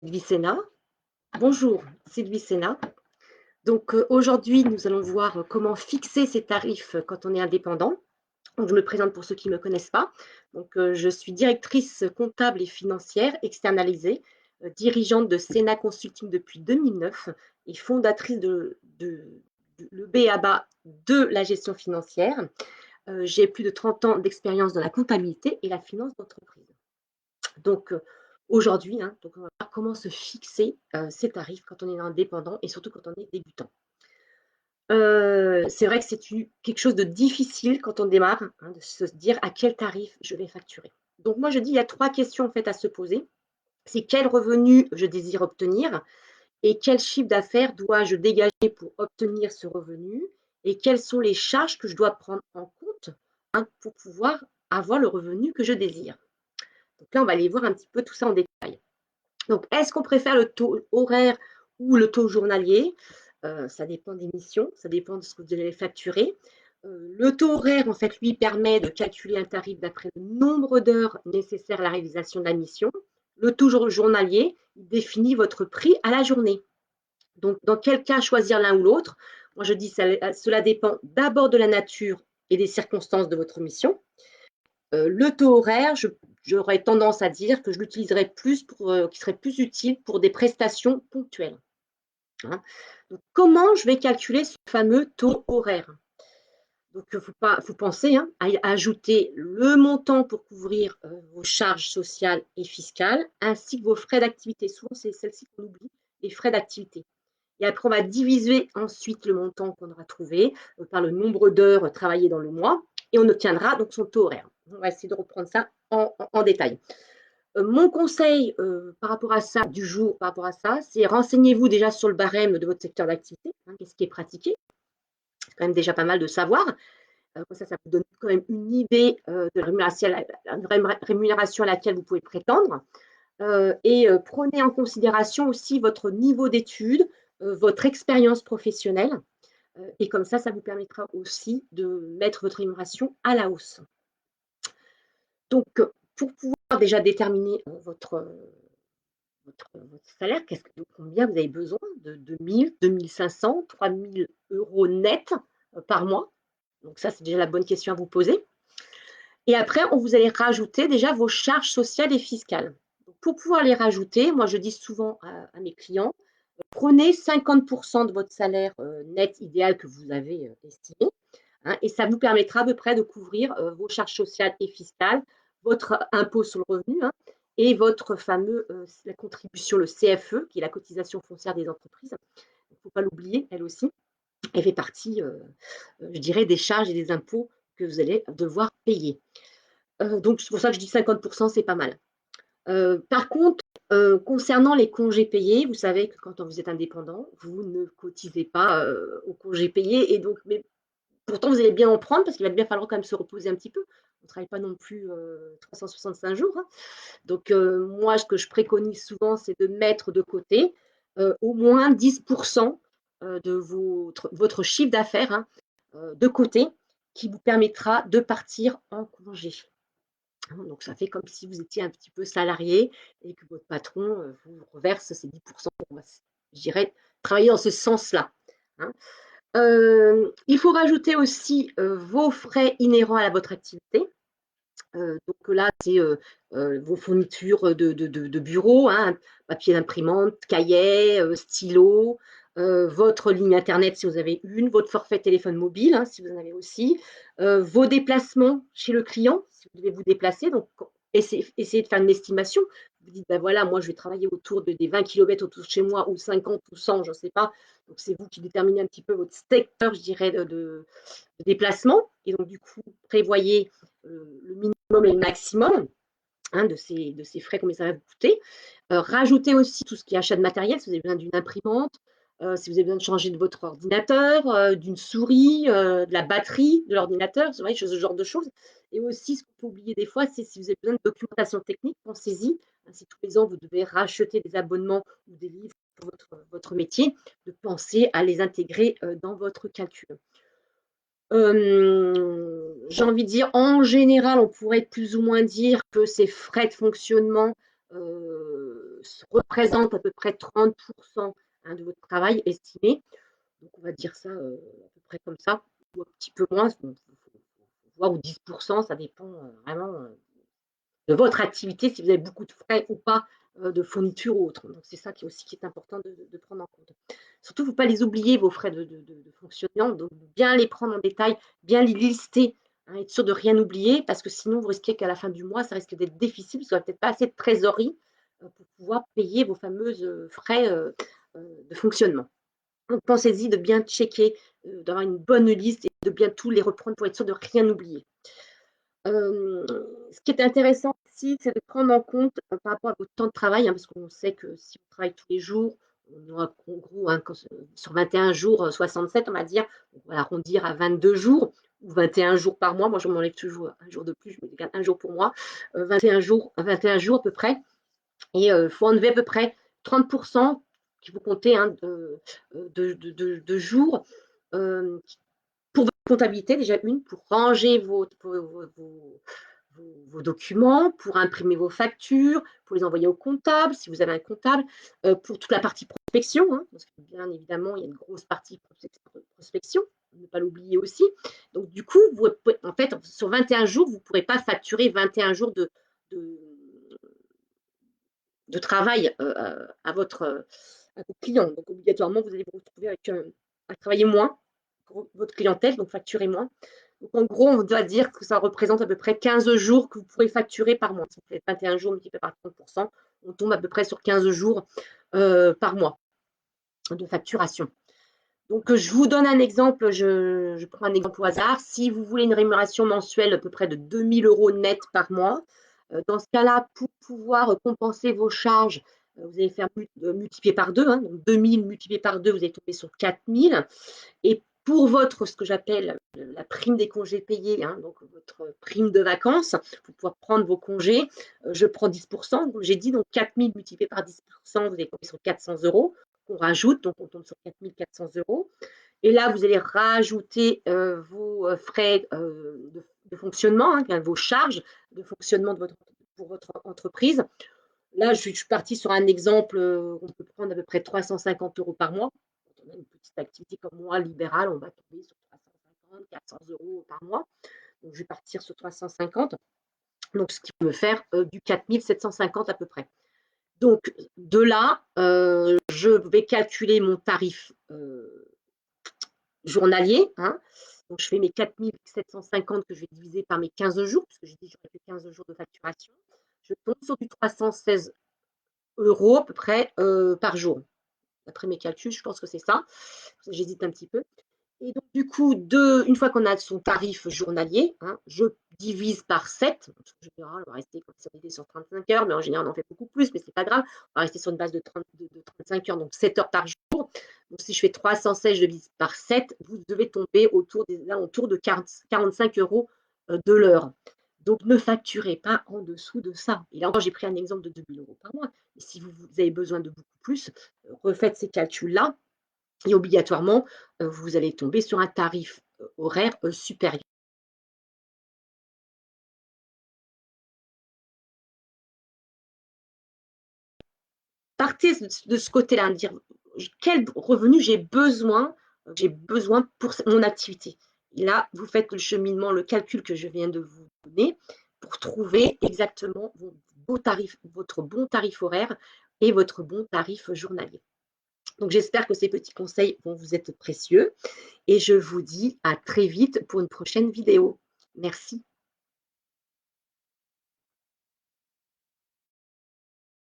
Sylvie Sénat. Bonjour, Sylvie Sénat. Donc aujourd'hui, nous allons voir comment fixer ses tarifs quand on est indépendant. Donc, je me présente pour ceux qui ne me connaissent pas. Donc, je suis directrice comptable et financière externalisée, dirigeante de Sénat Consulting depuis 2009 et fondatrice de le B.A.B.A. de la gestion financière. J'ai plus de 30 ans d'expérience dans la comptabilité et la finance d'entreprise. Donc, aujourd'hui, donc on va voir comment se fixer, ses tarifs quand on est indépendant et surtout quand on est débutant. C'est vrai que c'est quelque chose de difficile quand on démarre, de se dire à quel tarif je vais facturer. Donc moi je dis il y a 3 questions en fait à se poser. C'est quel revenu je désire obtenir et quel chiffre d'affaires dois-je dégager pour obtenir ce revenu et quelles sont les charges que je dois prendre en compte, pour pouvoir avoir le revenu que je désire. Donc là, on va aller voir un petit peu tout ça en détail. Donc, est-ce qu'on préfère le taux horaire ou le taux journalier? Ça dépend des missions, ça dépend de ce que vous allez facturer. Le taux horaire, en fait, lui, permet de calculer un tarif d'après le nombre d'heures nécessaires à la réalisation de la mission. Le taux journalier, il définit votre prix à la journée. Donc, dans quel cas choisir l'un ou l'autre? Moi, je dis cela dépend d'abord de la nature et des circonstances de votre mission. Le taux horaire, j'aurais tendance à dire que je l'utiliserais plus pour, qui serait plus utile pour des prestations ponctuelles, hein. Donc comment je vais calculer ce fameux taux horaire? Donc, faut penser, à ajouter le montant pour couvrir, vos charges sociales et fiscales, ainsi que vos frais d'activité. Souvent, c'est celle-ci qu'on oublie, les frais d'activité. Et après, on va diviser ensuite le montant qu'on aura trouvé, par le nombre d'heures travaillées dans le mois et on obtiendra donc son taux horaire. On va essayer de reprendre ça en détail. Mon conseil, par rapport à ça, du jour par rapport à ça, c'est renseignez-vous déjà sur le barème de votre secteur d'activité, qu'est-ce qui est pratiqué? C'est quand même déjà pas mal de savoir. Comme ça vous donne quand même une idée, de la rémunération à laquelle vous pouvez prétendre. Et prenez en considération aussi votre niveau d'études, votre expérience professionnelle, et comme ça vous permettra aussi de mettre votre rémunération à la hausse. Donc, pour pouvoir déjà déterminer, votre salaire, de combien vous avez besoin? De 2 000, 2 500, 3 000 € net, par mois. Donc ça, c'est déjà la bonne question à vous poser. Et après, vous allez rajouter déjà vos charges sociales et fiscales. Donc, pour pouvoir les rajouter, moi je dis souvent à mes clients, prenez 50% de votre salaire, net idéal que vous avez, estimé, et ça vous permettra à peu près de couvrir, vos charges sociales et fiscales, votre impôt sur le revenu, et votre fameux, la contribution, le CFE, qui est la cotisation foncière des entreprises. Il ne faut pas l'oublier, elle aussi. Elle fait partie, je dirais, des charges et des impôts que vous allez devoir payer. Donc c'est pour ça que je dis 50%, c'est pas mal. Par contre, concernant les congés payés, vous savez que quand vous êtes indépendant, vous ne cotisez pas, aux congés payés et donc mais pourtant vous allez bien en prendre parce qu'il va bien falloir quand même se reposer un petit peu. On ne travaille pas non plus, 365 jours, hein. Donc moi, ce que je préconise souvent, c'est de mettre de côté, au moins 10%, de votre chiffre d'affaires, de côté, qui vous permettra de partir en congé. Donc ça fait comme si vous étiez un petit peu salarié et que votre patron, vous reverse ces 10%. On va je dirais, travailler dans ce sens-là, hein. Il faut rajouter aussi, vos frais inhérents à votre activité. Donc là, c'est, vos fournitures de bureau, papier d'imprimante, cahier, stylo, votre ligne internet si vous avez une, votre forfait téléphone mobile, si vous en avez aussi, vos déplacements chez le client, si vous devez vous déplacer. Donc essayez de faire une estimation. Vous dites: «Bah, voilà, moi je vais travailler autour des 20 kilomètres autour de chez moi ou 50 ou 100, je ne sais pas». Donc c'est vous qui déterminez un petit peu votre secteur, je dirais, de déplacement et donc du coup, prévoyez, le minimum et le maximum, de ces frais, combien ça va vous coûter. Rajoutez aussi tout ce qui est achat de matériel, si vous avez besoin d'une imprimante, si vous avez besoin de changer de votre ordinateur, d'une souris, de la batterie de l'ordinateur, vous voyez, ce genre de choses. Et aussi, ce qu'on peut oublier des fois, c'est si vous avez besoin de documentation technique, pensez-y. Si tous les ans vous devez racheter des abonnements ou des livres pour votre métier, de penser à les intégrer, dans votre calcul. J'ai envie de dire, en général, on pourrait plus ou moins dire que ces frais de fonctionnement, représente à peu près 30% de votre travail estimé. Donc, on va dire ça à peu près comme ça, ou un petit peu moins, voire ou 10%, ça dépend vraiment de votre activité, si vous avez beaucoup de frais ou pas de fourniture ou autre. Donc, c'est ça qui est aussi qui est important de prendre en compte. Surtout, il ne faut pas les oublier, vos frais de fonctionnement, donc bien les prendre en détail, bien les lister, être sûr de rien oublier, parce que sinon, vous risquez qu'à la fin du mois, ça risque d'être difficile, parce qu'il n'y aura peut-être pas assez de trésorerie pour pouvoir payer vos fameuses frais de fonctionnement. Donc, pensez-y de bien checker, d'avoir une bonne liste et de bien tous les reprendre pour être sûr de rien oublier. Ce qui est intéressant aussi, c'est de prendre en compte par rapport à votre temps de travail, parce qu'on sait que si on travaille tous les jours, on aura en gros sur 21 jours, 67 on va dire, on va arrondir à 22 jours ou 21 jours par mois. Moi, je m'enlève toujours un jour de plus, je me garde un jour pour moi, 21 jours à peu près. Et il faut enlever à peu près 30% qu'il faut compter de jours pour votre comptabilité, déjà pour ranger vos documents, pour imprimer vos factures, pour les envoyer au comptable, si vous avez un comptable, pour toute la partie prospection, parce que bien évidemment, il y a une grosse partie prospection, ne pas l'oublier aussi. Donc, du coup, en fait, sur 21 jours, vous ne pourrez pas facturer 21 jours de travail à vos clients. Donc, obligatoirement, vous allez vous retrouver à travailler moins pour votre clientèle, donc facturer moins. Donc, en gros, on doit dire que ça représente à peu près 15 jours que vous pourrez facturer par mois. Si vous faites 21 jours multiplié par 30%, on tombe à peu près sur 15 jours par mois de facturation. Donc, je vous donne un exemple, je prends un exemple au hasard. Si vous voulez une rémunération mensuelle à peu près de 2 000 € net par mois, dans ce cas-là, pour pouvoir compenser vos charges, vous allez faire multiplier par 2. Donc 2 000 multiplié par 2, vous allez tomber sur 4 000. Et pour ce que j'appelle la prime des congés payés, donc votre prime de vacances, pour pouvoir prendre vos congés, je prends 10%. Donc j'ai dit, donc 4 000 multiplié par 10%, vous allez tomber sur 400 €. On rajoute, donc on tombe sur 4 400 €. Et là, vous allez rajouter vos frais de fonctionnement, vos charges de fonctionnement pour votre entreprise. Là, je suis partie sur un exemple, on peut prendre à peu près 350 € par mois. Quand on a une petite activité comme moi, libérale, on va tomber sur 350, 400 € par mois. Donc, je vais partir sur 350. Donc, ce qui peut me faire du 4 750 à peu près. Donc, de là, je vais calculer mon tarif journalier. Donc, je fais mes 4 750 que je vais diviser par mes 15 jours, puisque j'ai dit que j'aurais fait 15 jours de facturation. Je tombe sur du 316 € à peu près par jour. D'après mes calculs, je pense que c'est ça. J'hésite un petit peu. Et donc, du coup, une fois qu'on a son tarif journalier, je divise par 7. En général, on va rester comme si on était sur 35 heures, mais en général, on en fait beaucoup plus, mais ce n'est pas grave. On va rester sur une base de 35 heures, donc 7 heures par jour. Donc, si je fais 316, je divise par 7, vous devez tomber autour de 45 € de l'heure. Donc, ne facturez pas en dessous de ça. Et là encore, j'ai pris un exemple de 2 000 € par mois. Mais si vous avez besoin de beaucoup plus, refaites ces calculs-là. Et obligatoirement, vous allez tomber sur un tarif horaire supérieur. Partez de ce côté-là, dire quel revenu j'ai besoin pour mon activité. Et là, vous faites le cheminement, le calcul que je viens de vous donner pour trouver exactement votre bon tarif horaire et votre bon tarif journalier. Donc, j'espère que ces petits conseils vont vous être précieux et je vous dis à très vite pour une prochaine vidéo. Merci.